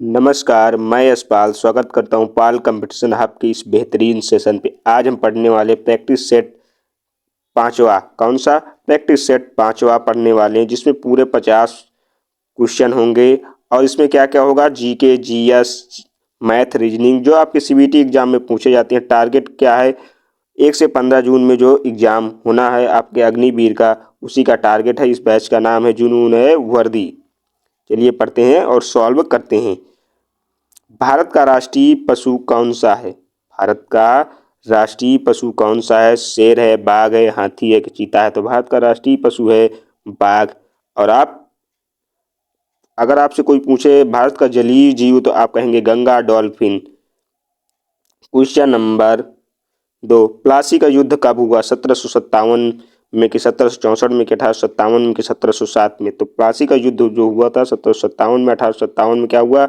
नमस्कार, मैं यशपाल स्वागत करता हूँ पाल कंपटीशन हब की इस बेहतरीन सेशन पे। आज हम पढ़ने वाले प्रैक्टिस सेट पांचवा। कौन सा? प्रैक्टिस सेट पांचवा पढ़ने वाले हैं, जिसमें पूरे 50 क्वेश्चन होंगे। और इसमें क्या क्या होगा? जीके, जीएस, मैथ, रीजनिंग, जो आपके सीबीटी एग्जाम में पूछे जाते हैं। टारगेट क्या है? 1 से 15 जून में जो एग्जाम होना है आपके अग्निवीर का, उसी का टारगेट है। इस बैच का नाम है जुनून है वर्दी। चलिए पढ़ते हैं और सॉल्व करते हैं। भारत का राष्ट्रीय पशु कौन सा है? भारत का राष्ट्रीय पशु कौन सा है? शेर है, बाघ है, हाथी है कि चीता है? तो भारत का राष्ट्रीय पशु है बाघ। और आप, अगर आपसे कोई पूछे भारत का जलीय जीव, तो आप कहेंगे Ganga dolphin. Question number 2, Plassey का युद्ध कब हुआ? 1757 में कि 1764 में कि 1857 में कि 1707 में? तो प्लासी का युद्ध जो हुआ था 1757 में। 1857 में क्या हुआ?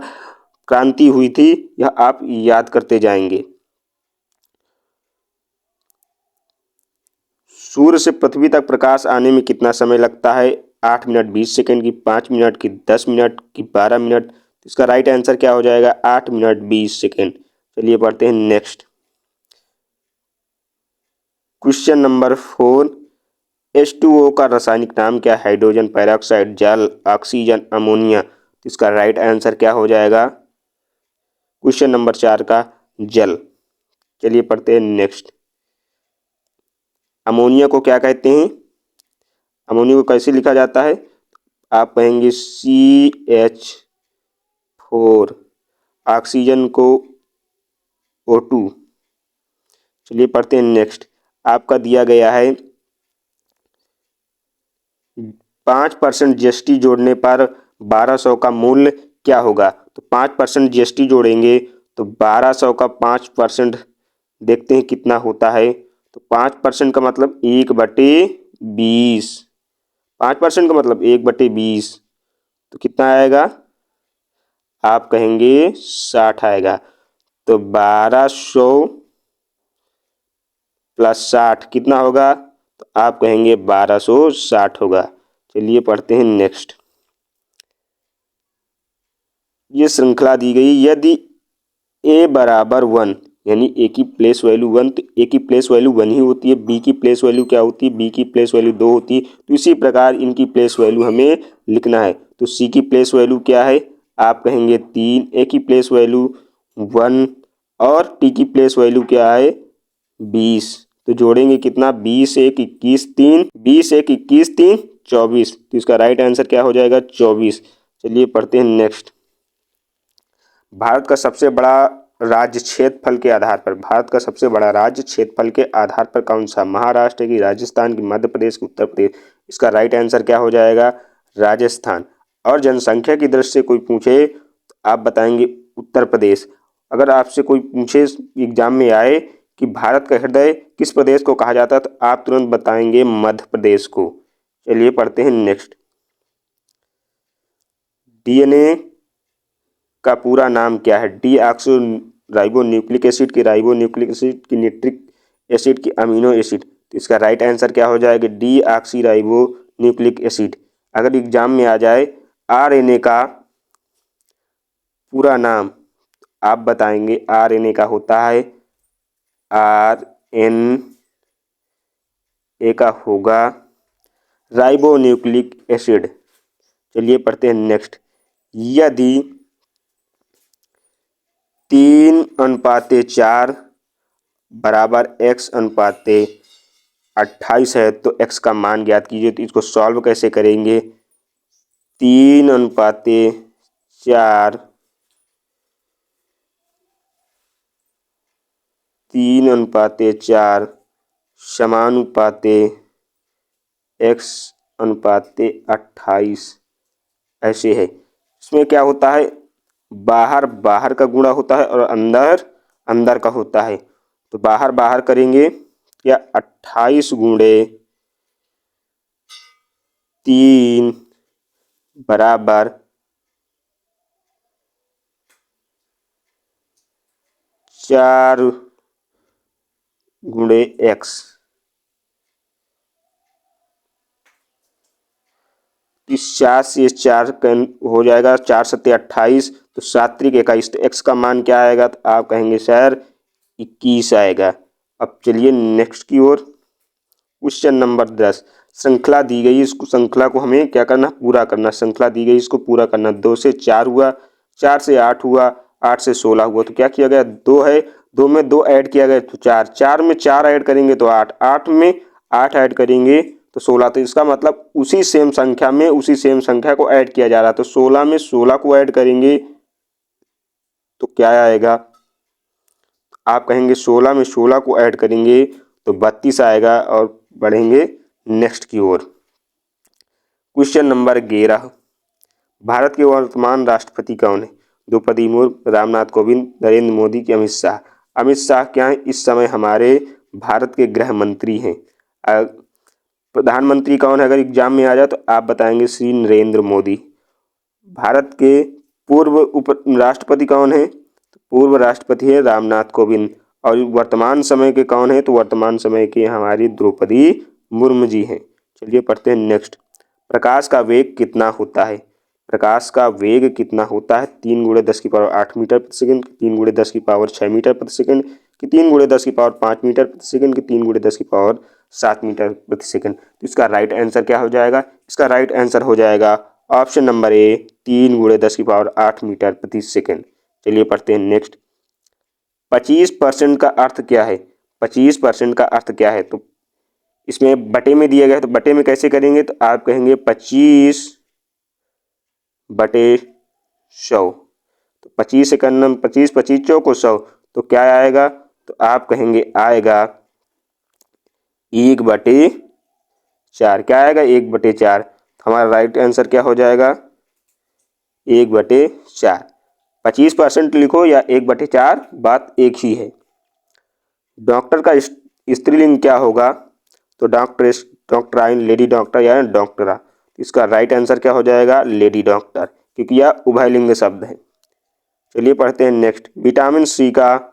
क्रांति हुई थी। यह आप याद करते जाएंगे। सूर्य से पृथ्वी तक प्रकाश आने में कितना समय लगता है? 8 मिनट 20 सेकंड की, 5 मिनट की, 10 मिनट की, 12 मिनट? इसका राइट आंसर क्या हो जाएगा? 8 मिनट 20 सेकंड। चलिए पढ़ते हैं नेक्स्ट। क्वेश्चन नंबर 4, H2O का रासायनिक नाम क्या है? हाइड्रोजन पेरोक्साइड, जल, ऑक्सीजन, अमोनिया? तो इसका राइट आंसर क्या हो जाएगा? क्वेश्चन नंबर 4 का जल। चलिए पढ़ते हैं नेक्स्ट। अमोनिया को क्या कहते हैं? अमोनिया को कैसे लिखा जाता है? आप कहेंगे CH4। ऑक्सीजन को O2। चलिए पढ़ते हैं नेक्स्ट। आपका दिया गया है 5% जीएसटी जोड़ने पर 1200 का मूल्य क्या होगा? तो 5% जीएसटी जोड़ेंगे तो 1200 का 5% देखते हैं कितना होता है। तो 5% का मतलब 1/20। 5% का मतलब 1/20। तो कितना आएगा? आप कहेंगे 60 आएगा। तो 1200 प्लस 60 कितना होगा? तो आप कहेंगे 1260 होगा। चलिए पढ़ते हैं नेक्स्ट। ये श्रृंखला दी गई, यदि a बराबर 1, यानी a की प्लेस वैल्यू 1, तो a की प्लेस वैल्यू 1 ही होती है। b की प्लेस वैल्यू क्या होती है? b की प्लेस वैल्यू 2 होती है। तो इसी प्रकार इनकी प्लेस वैल्यू हमें लिखना है। तो c की प्लेस वैल्यू क्या है? आप कहेंगे 3, a की प्लेस वैल्यू 1 और t की प्लेस वैल्यू क्या है? 20। तो जोड़ेंगे कितना? 20 1 21 3, 20 1 21 3 24। तो इसका राइट आंसर क्या हो जाएगा? 24। चलिए पढ़ते हैं नेक्स्ट। भारत का सबसे बड़ा राज्य क्षेत्रफल के आधार पर, भारत का सबसे बड़ा राज्य क्षेत्रफल के आधार पर कौन सा? महाराष्ट्र की, राजस्थान की, मध्य प्रदेश की, उत्तर प्रदेश? इसका राइट आंसर क्या हो जाएगा? राजस्थान। और जनसंख्या की दृष्टि से कोई पूछे तो आप बताएंगे उत्तर प्रदेश। अगर आपसे कोई पूछे एग्जाम में आए कि भारत का हृदय किस प्रदेश को कहा जाता है, तो आप तुरंत बताएंगे मध्य प्रदेश को। चलिए पढ़ते हैं नेक्स्ट। डीएनए का पूरा नाम क्या है? डीऑक्सो राइबो न्यूक्लिक एसिड की, राइबो न्यूक्लिक एसिड की, न्यूट्रिक एसिड की, अमीनो एसिड? तो इसका राइट आंसर क्या हो जाएगा? Deoxy ribo nucleic acid. अगर एग्जाम में आ जाए आरएनए का पूरा नाम, आप बताएंगे आरएनए का होता है आरएनए का होगा राइबो न्यूक्लिक एसिड। चलिए पढ़ते हैं नेक्स्ट। यदि 3:4 बराबर x/28 है तो x का मान ज्ञात कीजिए। तो इसको सॉल्व कैसे करेंगे? 3:4 3:4 समानुपाते x/28 ऐसे है। इसमें क्या होता है? बाहर बाहर का गुणा होता है और अंदर अंदर का होता है। तो बाहर बाहर करेंगे या 28 गुणे 3 बराबर 4 गुणे x। तो 4 से 4 हो जाएगा, 4 सत्ते 28, तो 7 त्रिक 21, तो x का मान क्या आएगा, तो आप कहेंगे सर 21 आएगा। अब चलिए नेक्स्ट की ओर। क्वेश्चन नंबर 10, श्रृंखला दी गई, इसको श्रृंखला को हमें क्या करना, पूरा करना। श्रृंखला दी गई, इसको पूरा करना। 2 से 4 हुआ, 4 से 8 हुआ, 8 से 16 हुआ, तो क्या किया गया, 2 है, 2 में 2 ऐड किया गया तो 4, 4 में 4 ऐड करेंगे तो 8, 8 में 8 ऐड करेंगे तो 16। तो इसका मतलब उसी सेम संख्या में उसी सेम संख्या को ऐड किया जा रहा है। तो 16 में 16 को ऐड करेंगे तो क्या आएगा, आप कहेंगे 16 में 16 को ऐड करेंगे तो 32 आएगा। और बढ़ेंगे नेक्स्ट की ओर। क्वेश्चन नंबर 11, भारत के वर्तमान राष्ट्रपति कौन है? द्रौपदी मुर्मू, रामनाथ कोविंद, नरेंद्र मोदी की अमित शाह। अमित शाह क्या है, इस समय हमारे भारत के गृह मंत्री हैं। प्रधानमंत्री कौन है, अगर एग्जाम में आ जाए तो आप बताएंगे श्री नरेंद्र मोदी। भारत के पूर्व उप राष्ट्रपति कौन है, तो पूर्व राष्ट्रपति है रामनाथ कोविंद। और वर्तमान समय के कौन है, तो वर्तमान समय के हमारी द्रौपदी मुर्मू जी हैं। चलिए पढ़ते हैं नेक्स्ट। प्रकाश का वेग कितना होता है? प्रकाश का वेग कितना होता है? 3 × 10⁸ मीटर प्रति सेकंड, 3 × 10⁻6 मीटर प्रति सेकंड, कि 3 × 10⁵ मीटर प्रति सेकंड, कि 3 × 10⁻7 मीटर प्रति सेकंड। तो इसका राइट आंसर क्या हो जाएगा? इसका राइट आंसर हो जाएगा ऑप्शन नंबर ए, 3 × 10⁸ मीटर प्रति सेकंड। चलिए पढ़ते हैं नेक्स्ट। 25% का अर्थ क्या है? 25% का अर्थ क्या है? तो इसमें बटे में दिया गया है, तो बटे में कैसे करेंगे, तो आप कहेंगे 25/100। तो 25 से करना, 25 25 चौको 100, तो क्या आएगा, तो आप कहेंगे आएगा 1/4। क्या आएगा, 1/4। हमारा राइट आंसर क्या हो जाएगा, 1/4। 25% लिखो या 1/4, बात एक ही है। डॉक्टर का स्त्रीलिंग क्या होगा, तो डॉक्टर, डॉक्टराइन, लेडी डॉक्टर या डॉक्टरा। इसका राइट आंसर क्या हो जाएगा, लेडी डॉक्टर, क्योंकि यह उभयलिंग शब्द है। चलिए पढ़ते हैं नेक्स्ट। विटामिन सी का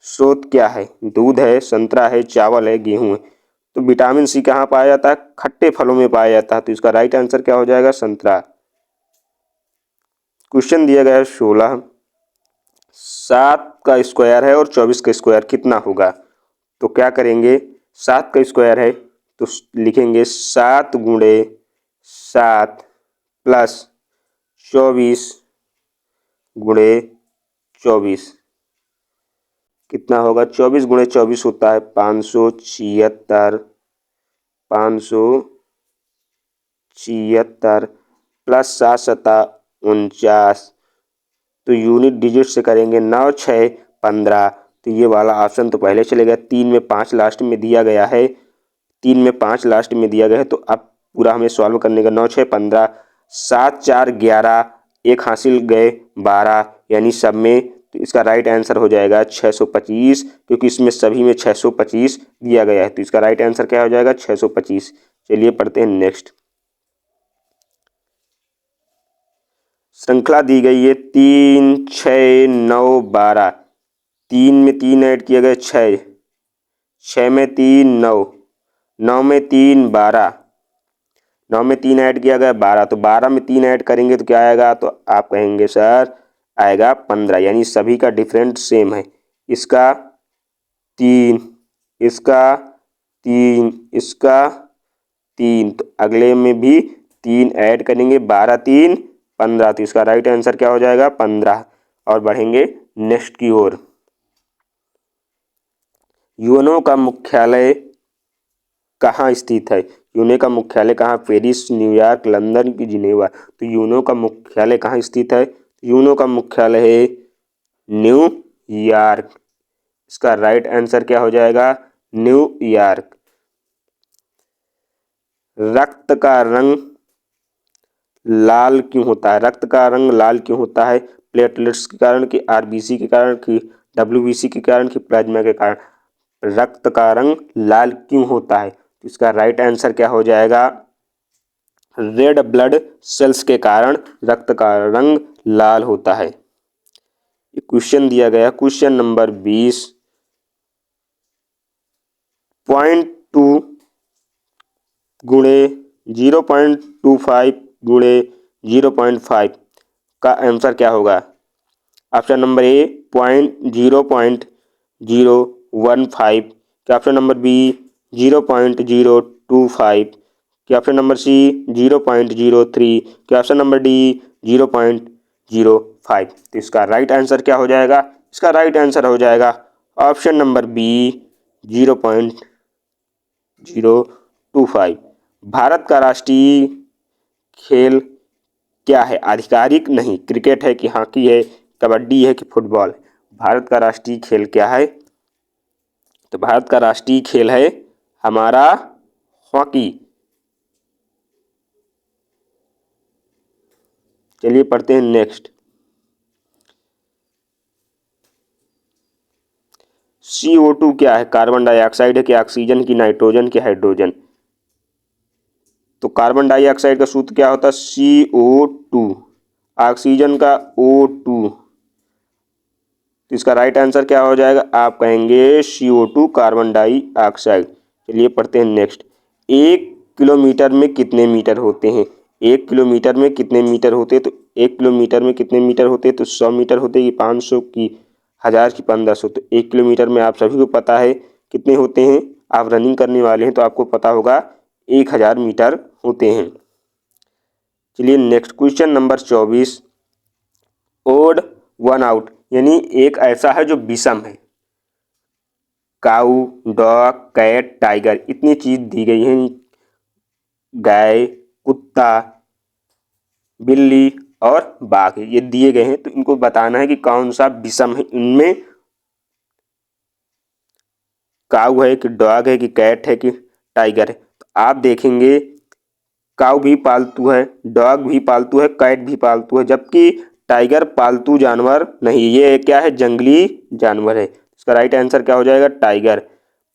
स्रोत क्या है? दूध है, संतरा है, चावल है, गेहूं है। तो विटामिन सी कहाँ पाया जाता है? खट्टे फलों में पाया जाता है। तो इसका राइट आंसर क्या हो जाएगा, संतरा। क्वेश्चन दिया गया है 16, 7 का स्क्वायर है और 24 का स्क्वायर कितना होगा? तो क्या करेंगे, 7 का स्क्वायर है तो लिखेंगे 7 × 7 प्लस 24 × 24। कितना होगा, 24 × 24 होता है 576, 576 प्लस 7 सता 49। तो यूनिट डिजिट से करेंगे 9 6 15। तो ये वाला ऑप्शन तो पहले चलेगा। 3 में 5 लास्ट में दिया गया है, 3 में 5 लास्ट में दिया गया है। तो अब पूरा हमें सॉल्व करने का, 9 6 15, 7 4 11, एक हासिल गए 12, यानी सब में। तो इसका राइट आंसर हो जाएगा 625, क्योंकि इसमें सभी में 625 दिया गया है। तो इसका राइट आंसर क्या हो जाएगा, 625। चलिए पढ़ते हैं नेक्स्ट। श्रृंखला दी गई है 3 6 9 12। 3 में 3 ऐड किया गया 6, 6 में 3 9, 9 में 3 12, 9 में 3 ऐड किया गया 12। तो 12 में 3 ऐड करेंगे तो क्या आएगा, तो आप कहेंगे सर आएगा 15, यानी सभी का डिफरेंट सेम है। इसका 3, इसका 3, इसका 3, तो अगले में भी 3 ऐड करेंगे, 12 3 15। तो इसका राइट आंसर क्या हो जाएगा, 15। और बढ़ेंगे नेक्स्ट की ओर। यूएनओ का मुख्यालय कहाँ स्थित है? यूएनओ का मुख्यालय कहाँ? पेरिस, न्यूयॉर्क, लंदन की जिनेवा। तो यूएनओ का मुख्यालय कहाँ स्थित है? यूएनओ का मुख्यालय है न्यूयॉर्क। इसका राइट आंसर क्या हो जाएगा, न्यूयॉर्क। रक्त का रंग लाल क्यों होता है? रक्त का रंग लाल क्यों होता है? प्लेटलेट्स के कारण, कि आरबीसी के कारण, कि डब्ल्यूबीसी के कारण, कि प्लाज्मा के कारण? रक्त का रंग लाल क्यों होता है? तो इसका राइट आंसर क्या हो जाएगा, रेड ब्लड सेल्स के कारण रक्त का रंग लाल होता है। क्वेश्चन दिया गया, क्वेश्चन नंबर 20, 0.2 × 0.25 गुणे 0.5 का आंसर क्या होगा? ऑप्शन नंबर ए 0.15 क्या ऑप्शन नंबर बी 0.025 क्या ऑप्शन नंबर सी 0.03 क्या ऑप्शन नंबर डी 0.05। तो इसका राइट आंसर क्या हो जाएगा? इसका राइट आंसर हो जाएगा ऑप्शन नंबर बी 0.025। भारत का राष्ट्रीय खेल क्या है? आधिकारिक नहीं, क्रिकेट है कि हॉकी है, कबड्डी है कि फुटबॉल? भारत का राष्ट्रीय खेल क्या है? तो भारत का राष्ट्रीय खेल है हमारा हॉकी। चलिए पढ़ते हैं नेक्स्ट। CO2 क्या है? कार्बन डाइऑक्साइड है कि ऑक्सीजन की नाइट्रोजन की हाइड्रोजन? तो कार्बन डाइऑक्साइड का सूत्र क्या होता है? CO2। ऑक्सीजन का O2। तो इसका राइट आंसर क्या हो जाएगा? आप कहेंगे CO2 कार्बन डाइऑक्साइड। चलिए पढ़ते हैं नेक्स्ट। 1 किलोमीटर में कितने मीटर होते हैं? 1 किलोमीटर में कितने मीटर होते हैं? तो 1 किलोमीटर में कितने मीटर होते हैं? तो 100 मीटर होते हैं कि 500 की 1000 की 1500? तो 1 किलोमीटर में आप सभी को पता है कितने होते हैं। आप रनिंग करने वाले हैं तो आपको पता होगा 1000 मीटर होते हैं। चलिए next question number 24। Odd one out यानी एक ऐसा है जो विषम है। काऊ, डॉग, कैट, टाइगर इतनी चीज दी गई हैं। गाय, कुत्ता, बिल्ली और बाघ ये दिए गए हैं, तो इनको बताना है कि कौन सा विषम है। इनमें काऊ है कि डॉग है कि कैट है कि टाइगर है? तो आप देखेंगे काऊ भी पालतू है, डॉग भी पालतू है, कैट भी पालतू है, जबकि टाइगर पालतू जानवर नहीं। ये क्या है? जंगली जानवर है। इसका राइट आंसर क्या हो जाएगा? टाइगर।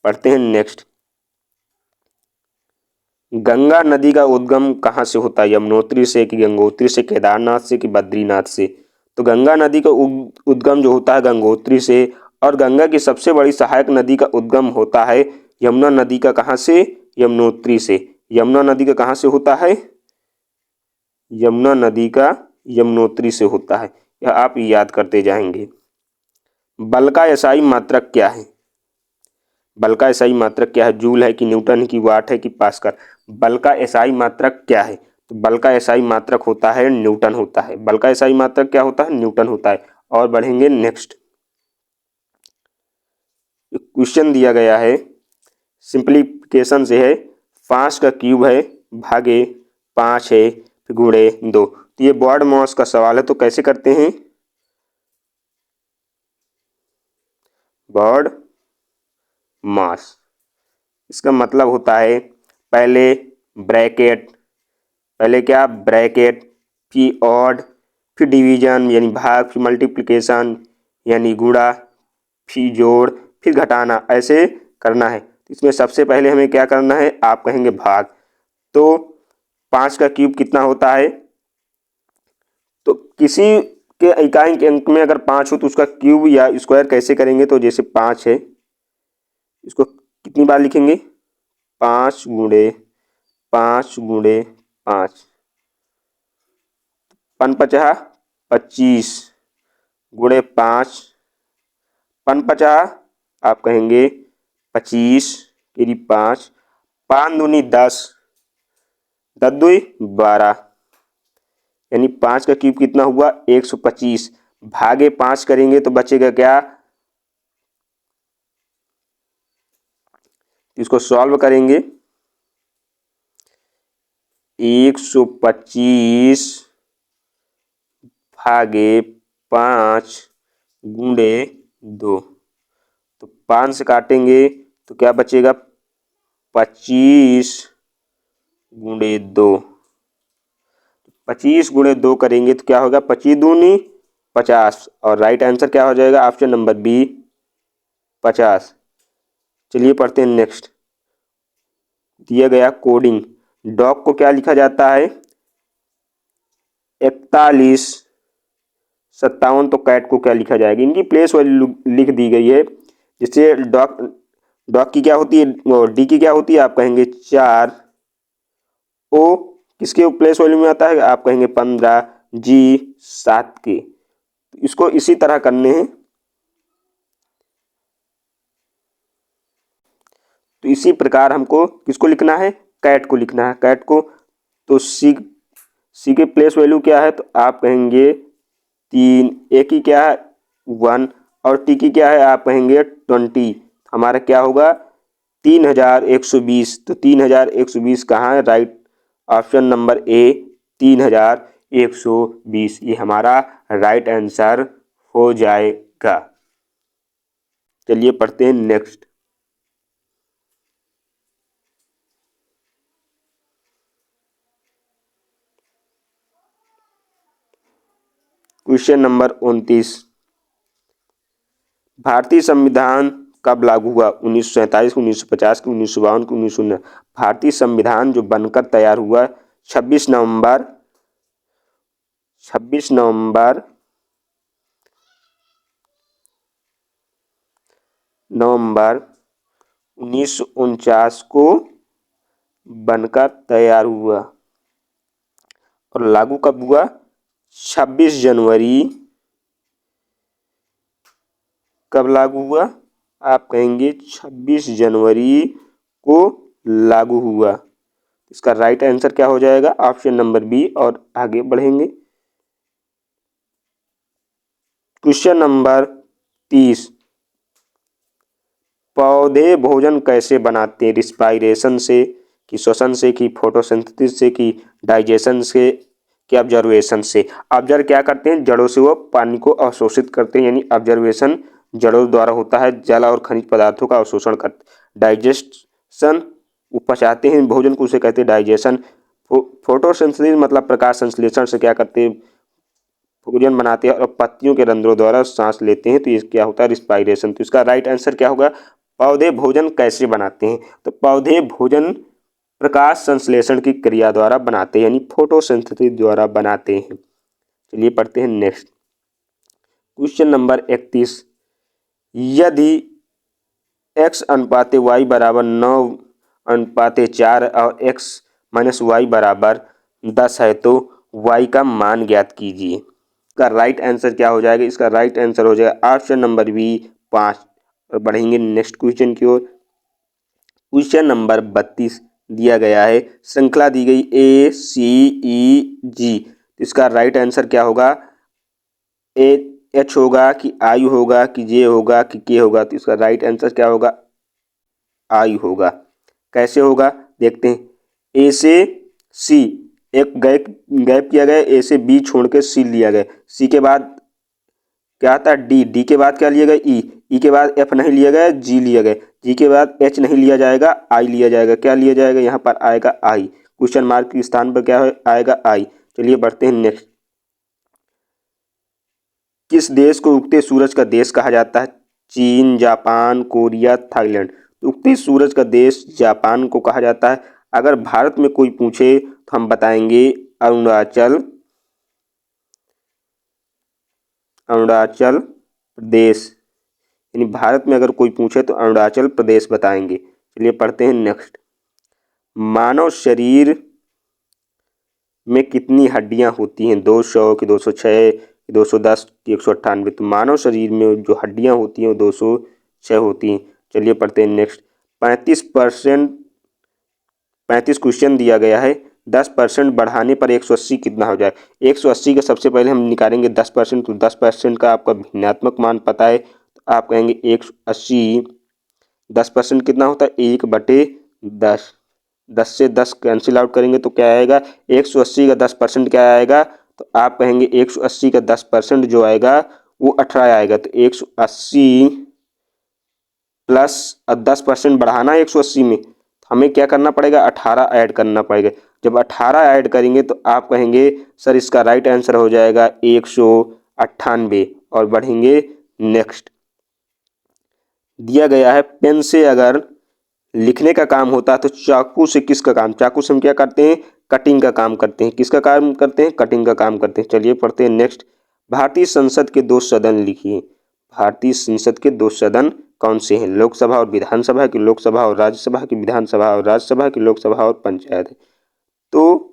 पढ़ते हैं नेक्स्ट। गंगा नदी का उद्गम कहाँ से होता है? यमुनोत्री से कि गंगोत्री से, केदारनाथ से कि बद्रीनाथ से? तो गंगा नदी का उद्गम जो होता है गंगोत्री से, और गंगा की सबसे बड़ी सहायक नदी का उद्गम होता है यमुना नदी का। कहाँ से? यमुनोत्री से। यमुना नदी का कहाँ से होता है? यमुना नदी का यमुनोत्री से होता है। यह आप याद करते जाएंगे। बल का एसआई मात्रक क्या है? बल का एसआई मात्रक क्या है? जूल है कि न्यूटन है कि वाट है कि पास्कल? बल का एसआई मात्रक क्या है? तो बल का एसआई मात्रक होता है न्यूटन होता है। बल का एसआई मात्रक क्या होता है? न्यूटन होता है। और बढ़ेंगे नेक्स्ट। क्वेश्चन दिया गया है, सिंप्लीफिकेशन से है। 5 का क्यूब है भागे 5 है फिर गुणे 2। तो ये बॉड मास का सवाल है, तो कैसे करते हैं? बॉड मास इसका मतलब होता है पहले ब्रैकेट, पहले क्या ब्रैकेट, फिर ऑड, फिर डिवीजन यानी भाग, फिर मल्टीप्लिकेशन यानी गुणा, फिर जोड़, फिर घटाना, ऐसे करना है। इसमें सबसे पहले हमें क्या करना है? आप कहेंगे भाग। तो 5 का क्यूब कितना होता है? तो किसी के इकाई के अंक में अगर 5 हो तो उसका क्यूब या स्क्वायर कैसे करेंगे? तो जैसे 5 है, इसको कितनी बार लिखेंगे? 5 गुणे 5 गुणे 5, 5 25 गुणे 5, 5 आप कहेंगे 25 की 5, 5 दूनी 10, 10 दूनी 12, यानी 5 का क्यूब कितना हुआ? 125। भागे 5 करेंगे तो बचेगा क्या? इसको सॉल्व करेंगे। 125 भागे 5 गुणे 2, तो 5 से काटेंगे तो क्या बचेगा? 25 गुणे 2। 25 गुणे 2 करेंगे तो क्या होगा? 25 दूनी 50, और राइट आंसर क्या हो जाएगा? Option number B 50। चलिए पढ़ते हैं नेक्स्ट। दिया गया कोडिंग, डॉग को क्या लिखा जाता है? 41 57, तो कैट को क्या लिखा जाएगा? इनकी प्लेस वैल्यू लिख दी गई है। जिससे डॉग की क्या होती है, डी की क्या होती है? आप कहेंगे 4, ओ किसके प्लेस वैल्यू में आता है, आप कहेंगे 15, जी 7 के। इसको इसी तरह करने हैं, तो इसी प्रकार हमको किसको लिखना है, कैट को लिखना है, कैट को। तो सी के प्लेस वैल्यू क्या है, तो आप कहेंगे 3, ए की क्या है 1 और टी की क्या है आप कहेंगे 20। हमारा क्या होगा 3120। तो 3120 कहाँ है, राइट ऑप्शन नंबर ए 3120 ये हमारा राइट आंसर हो जाएगा। चलिए पढ़ते हैं नेक्स्ट। क्वेश्चन नंबर 29, भारतीय संविधान कब लागू हुआ, 1947, 1950, 1952, 1919। भारतीय संविधान जो बनकर तैयार हुआ 26 नवंबर 1949 को बनकर तैयार हुआ और लागू कब हुआ 26 जनवरी। कब लागू हुआ, आप कहेंगे 26 जनवरी को लागू हुआ। इसका राइट आंसर क्या हो जाएगा, ऑप्शन नंबर बी। और आगे बढ़ेंगे क्वेश्चन नंबर 30, पौधे भोजन कैसे बनाते हैं, रिस्पायरेशन से कि श्वसन से कि फोटोसिंथेसिस से कि डाइजेशन से कि ऑब्जर्वेशन से। ऑब्जर्व क्या करते हैं, जड़ों से वो पानी को अवशोषित करते हैं, यानी ऑब्जर्वेशन जड़ों द्वारा होता है, जल और खनिज पदार्थों का अवशोषण करते। डाइजेशन वो पचाते हैं भोजन को, उसे कहते हैं डाइजेशन। फोटोसिंथेसिस मतलब प्रकाश संश्लेषण से क्या करते हैं, भोजन बनाते हैं और पत्तियों के रंध्रों द्वारा सांस लेते हैं, तो ये क्या होता है रिस्पायरेशन। तो इसका राइट आंसर क्या होगा, पौधे भोजन कैसे बनाते हैं, तो पौधे भोजन प्रकाश संश्लेषण की क्रिया द्वारा बनाते हैं, यानी फोटोसिंथेसिस द्वारा बनाते हैं। चलिए पढ़ते हैं नेक्स्ट क्वेश्चन नंबर 31, यदि x अनुपात y बराबर 9:4 और x माइनस वाई बराबर 10 है तो y का मान ज्ञात कीजिए। इसका राइट आंसर क्या हो जाएगा, इसका राइट आंसर हो जाएगा ऑप्शन नंबर बी 5। और बढ़ेंगे नेक्स्ट क्वेश्चन की ओर। क्वेश्चन नंबर 32 दिया गया है, श्रृंखला दी गई ए सी ई जी। इसका राइट आंसर क्या होगा, ए एच होगा कि आई होगा कि जे होगा कि के होगा। तो इसका राइट आंसर क्या होगा, आई होगा। कैसे होगा देखते हैं, ए से सी एक गैप किया गया, ए से बी छोड़ के सी लिया गया, सी के बाद क्या आता है डी, डी के बाद क्या लिया गया ई, ई के बाद एफ नहीं लिया गया जी लिया गया, जी के बाद एच नहीं लिया जाएगा आई लिया जाएगा। क्या लिया जाएगा, यहाँ पर आएगा आई, क्वेश्चन मार्क के स्थान पर क्या आएगा आई। चलिए बढ़ते हैं नेक्स्ट। किस देश को उगते सूरज का देश कहा जाता है, चीन, जापान, कोरिया, थाईलैंड। उगते सूरज का देश जापान को कहा जाता है। अगर भारत में कोई पूछे तो हम बताएंगे अरुणाचल प्रदेश, यानी भारत में अगर कोई पूछे तो अरुणाचल प्रदेश बताएंगे। चलिए पढ़ते हैं नेक्स्ट। मानव शरीर में कितनी हड्डियां होती हैं, 200 की 206 की 210 की 198। तो मानव शरीर में जो हड्डियां होती हैं वो 206 होती हैं। चलिए पढ़ते हैं नेक्स्ट। 35 क्वेश्चन दिया गया है, 10% बढ़ाने पर 180 कितना हो जाए। 180 का सबसे पहले हम निकालेंगे 10%, तो 10% का आपका भिन्नात्मक मान पता है, तो आप कहेंगे 180 10% कितना होता है 1/10। 10 से 10 कैंसिल आउट करेंगे तो क्या आएगा, 180 का 10% क्या आएगा, तो आप कहेंगे 180 का 10% जो आएगा वो 18 आएगा। तो 180 प्लस 10% बढ़ाना है 180 में, हमें क्या करना पड़ेगा 18 ऐड करना पड़ेगा। जब 18 ऐड करेंगे तो आप कहेंगे सर इसका राइट आंसर हो जाएगा 198। और बढ़ेंगे नेक्स्ट। दिया गया है पेन से अगर लिखने का काम होता है तो चाकू से किसका काम, चाकू से हम क्या करते हैं कटिंग का काम करते हैं। किसका काम करते हैं, कटिंग का काम करते हैं। चलिए पढ़ते हैं नेक्स्ट। भारतीय संसद के 2 सदन लिखिए। भारतीय संसद के 2 सदन कौन से हैं, लोकसभा और विधानसभा की, लोकसभा और राज्यसभा की, विधानसभा और राज्यसभा की, लोकसभा और पंचायत। तो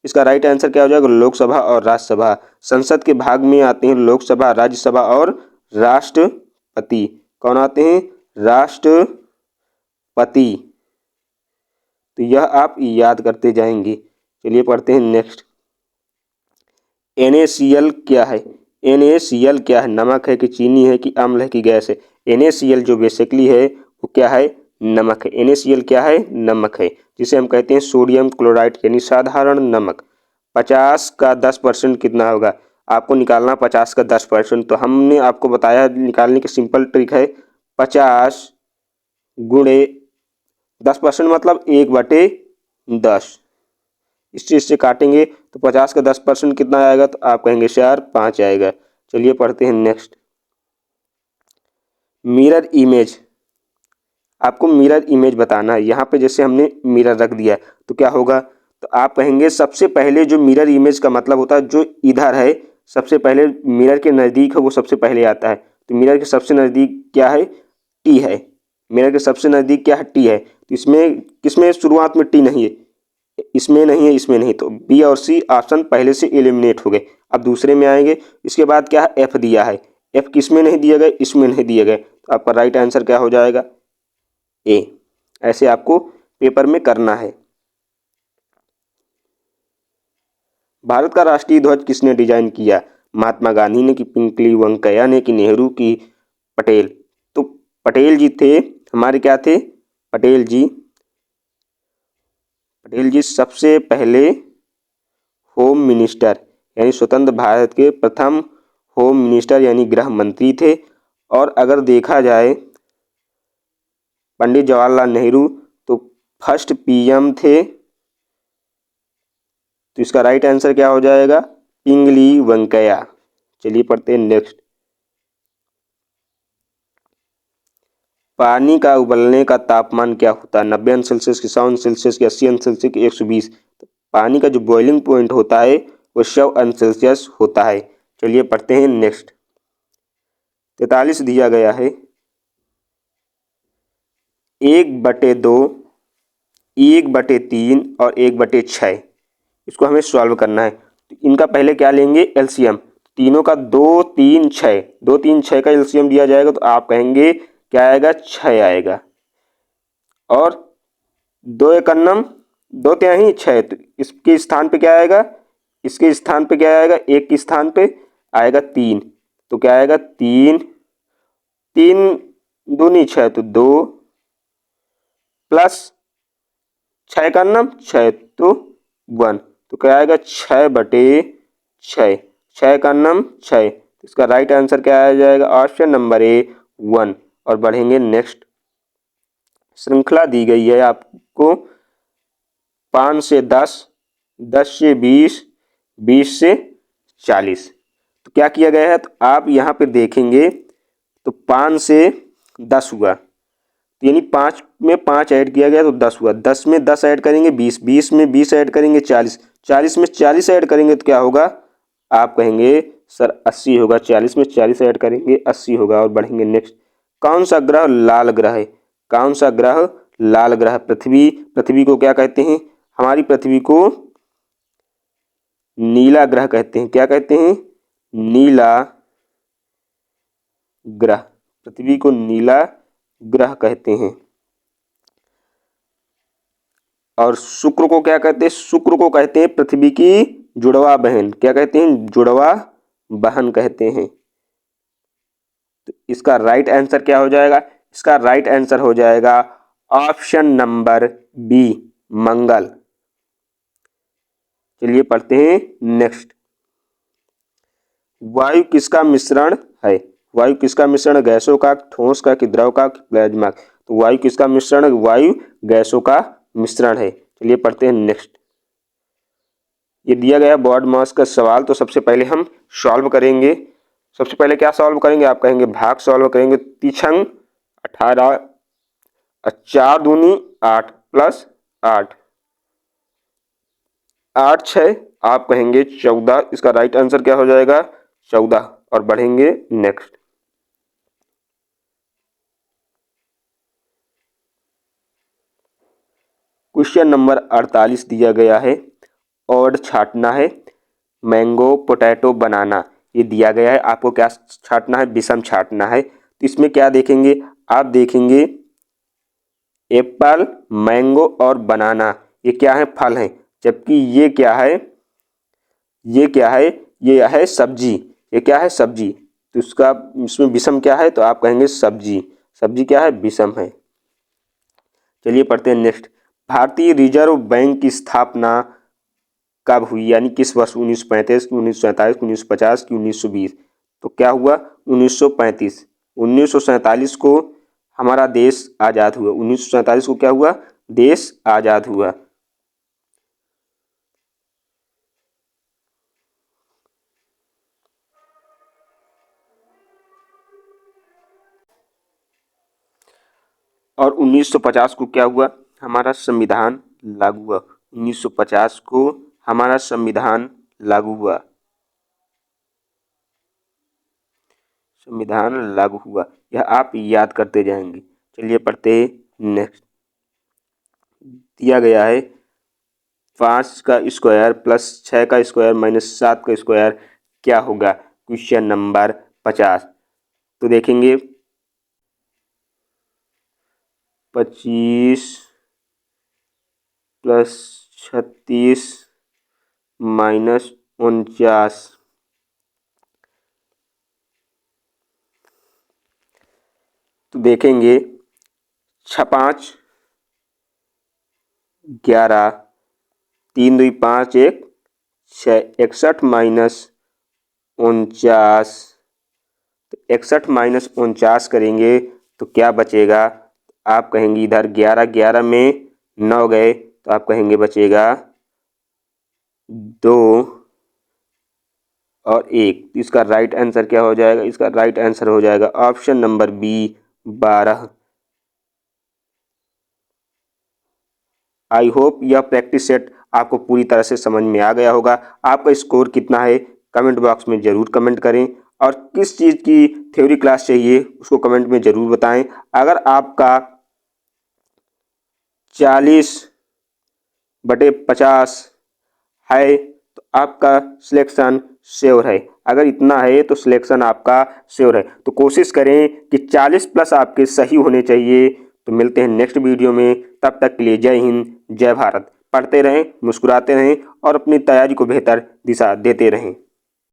इसका राइट आंसर क्या हो जाएगा? लोकसभा और राज्यसभा। संसद के भाग में आते हैं लोकसभा, राज्यसभा और राष्ट्रपति। कौन आते हैं? राष्ट्रपति। तो यह आप याद करते जाएंगे। चलिए पढ़ते हैं नेक्स्ट। NaCl क्या है? NaCl क्या है? नमक है कि चीनी है कि अम्ल है कि गैस है? NaCl जो बेसिकली है वो क्या है? नमक है। NaCl क्या है? नमक है, जिसे हम कहते हैं सोडियम क्लोराइड यानी साधारण नमक। 50 का 10% कितना होगा? आपको निकालना 50 का 10%। तो हमने आपको बताया निकालने की सिंपल ट्रिक है 50 गुणे 10% मतलब 1/10। इस चीज़ से काटेंगे तो 50 का 10% कितना आएगा? तो आप कहेंगे सर 5 आएगा। चलिए पढ़ते हैं नेक्स्ट। Mirror image. आपको मिरर इमेज बताना है। यहाँ पे जैसे हमने मिरर रख दिया तो क्या होगा? तो आप कहेंगे सबसे पहले जो मिरर इमेज का मतलब होता है जो इधर है, सबसे पहले मिरर के नज़दीक है वो सबसे पहले आता है। तो मिरर के सबसे नज़दीक क्या है? टी है। मिरर के सबसे नज़दीक क्या है? टी है। तो इसमें किसमें शुरुआत में टी नहीं है? इसमें नहीं है, इसमें नहीं। तो बी और सी ऑप्शन पहले से एलिमिनेट हो गए। अब दूसरे में आएंगे। इसके बाद क्या है? एफ दिया है। एफ किस में नहीं दिए गए? इसमें नहीं दिए गए। तो आपका राइट आंसर क्या हो जाएगा? ए। ऐसे आपको पेपर में करना है। भारत का राष्ट्रीय ध्वज किसने डिजाइन किया? महात्मा गांधी ने कि पिंगली वेंकैया ने कि नेहरू की पटेल? तो पटेल जी थे हमारे, क्या थे? पटेल जी सबसे पहले होम मिनिस्टर यानी स्वतंत्र भारत के प्रथम होम मिनिस्टर यानी गृह मंत्री थे। और अगर देखा जाए पंडित जवाहरलाल नेहरू तो फर्स्ट PM थे। तो इसका राइट आंसर क्या हो जाएगा? पिंगली वेंकैया। चलिए पढ़ते हैं नेक्स्ट। पानी का उबलने का तापमान क्या होता है? 90 अंश सेल्सियस की 100 अंश सेल्सियस की 80 अंश सेल्सियस की 120? तो पानी का जो बॉइलिंग पॉइंट होता है वो 100 अंश सेल्सियस होता है। चलिए पढ़ते हैं नेक्स्ट। 43 दिया गया है। 1/2, 1/3 और 1/6 इसको हमें सॉल्व करना है। तो इनका पहले क्या लेंगे? एलसीएम। तीनों का 2, 3, 6, 2, 3, 6 का एलसीएम दिया जाएगा तो आप कहेंगे क्या आएगा? 6 आएगा। और 2 एकन्नम 2 तिहाई 6, तो इसके स्थान पे क्या आएगा? इसके स्थान पे क्या आएगा? 1 के स्थान पे आएगा 3। तो क्या आएगा? 3, 3 दूनी 6 तो 2 प्लस 6 का नाम 6 तो 1। तो क्या आएगा? 6/6। 6 का नाम 6। इसका राइट आंसर क्या आ जाएगा? Option number A 1। और बढ़ेंगे नेक्स्ट। श्रृंखला दी गई है आपको 5 से 10, 10 से 20, 20 से 40। तो क्या किया गया है? तो आप यहाँ पे देखेंगे तो 5 से 10 हुआ, यानी 5 में 5 ऐड किया गया तो 10 हुआ। 10 में 10 ऐड करेंगे 20, 20 में 20 ऐड करेंगे 40, 40 में 40 ऐड करेंगे तो क्या होगा? आप कहेंगे सर 80 होगा। 40 में 40 ऐड करेंगे 80 होगा। और बढ़ेंगे नेक्स्ट। कौन सा ग्रह लाल ग्रह है? कौन सा ग्रह लाल ग्रह? पृथ्वी। पृथ्वी को क्या कहते हैं? हमारी पृथ्वी को नीला ग्रह कहते हैं। क्या कहते हैं? नीला ग्रह। पृथ्वी को नीला ग्रह कहते हैं। और शुक्र को क्या कहते हैं? शुक्र को कहते हैं पृथ्वी की जुड़वा बहन। क्या कहते हैं? जुड़वा बहन कहते हैं। तो इसका राइट आंसर क्या हो जाएगा? इसका राइट आंसर हो जाएगा ऑप्शन नंबर बी, मंगल। चलिए पढ़ते हैं नेक्स्ट। वायु किसका मिश्रण है? वायु किसका मिश्रण? गैसों का, ठोस का, कि द्रव का, कि प्लाज्मा? तो वायु किसका मिश्रण है? वायु गैसों का मिश्रण है। चलिए पढ़ते हैं नेक्स्ट। ये दिया गया बॉड मास का सवाल, तो सबसे पहले हम सॉल्व करेंगे। सबसे पहले क्या सॉल्व करेंगे? आप कहेंगे भाग सॉल्व करेंगे। 3 18, 4 दूनी 8 प्लस 8, 8 6, आप कहेंगे 14। इसका राइट आंसर क्या हो जाएगा? 14। और बढ़ेंगे नेक्स्ट। क्वेश्चन नंबर 48 दिया गया है। और छांटना है। मैंगो, पोटैटो, बनाना ये दिया गया है। आपको क्या छांटना है? विषम छांटना है। तो इसमें क्या देखेंगे? आप देखेंगे एप्पल, मैंगो और बनाना ये क्या है? फल हैं। जबकि ये क्या है? ये क्या है? ये है सब्जी। ये क्या है? सब्जी। तो इसका इसमें विषम क्या है? तो आप कहेंगे सब्जी। सब्जी क्या है? विषम है। चलिए पढ़ते हैं नेक्स्ट। भारतीय रिजर्व बैंक की स्थापना कब हुई? यानी किस वर्ष? 1935 की, 1947 की, 1950 की, 1920? तो क्या हुआ? 1935। 1947 को हमारा देश आज़ाद हुआ। 1947 को क्या हुआ? देश आज़ाद हुआ। और 1950 को क्या हुआ? हमारा संविधान लागू हुआ। 1950 को हमारा संविधान लागू हुआ। संविधान लागू हुआ। यह आप याद करते जाएंगे। चलिए पढ़ते नेक्स्ट। दिया गया है 5 का स्क्वायर प्लस 6 का स्क्वायर माइनस 7 का स्क्वायर क्या होगा? Question number 50। तो देखेंगे 25 प्लस 36 माइनस 49। तो देखेंगे 5 11 3 2 5 1 6 61 माइनस 49। तो 61 माइनस 49 करेंगे तो क्या बचेगा? आप कहेंगे इधर 11 11 में 9 गए तो आप कहेंगे बचेगा 2 और 1। इसका राइट आंसर क्या हो जाएगा? इसका राइट आंसर हो जाएगा option number B 12। I hope यह प्रैक्टिस सेट आपको पूरी तरह से समझ में आ गया होगा। आपका स्कोर कितना है कमेंट बॉक्स में ज़रूर कमेंट करें, और किस चीज़ की थ्योरी क्लास चाहिए उसको कमेंट में ज़रूर बताएं। अगर आपका 40/50 है तो आपका सिलेक्शन श्योर है। अगर इतना है तो सिलेक्शन आपका श्योर है। तो कोशिश करें कि 40 प्लस आपके सही होने चाहिए। तो मिलते हैं नेक्स्ट वीडियो में। तब तक के लिए जय हिंद, जय भारत। पढ़ते रहें, मुस्कुराते रहें और अपनी तैयारी को बेहतर दिशा देते रहें।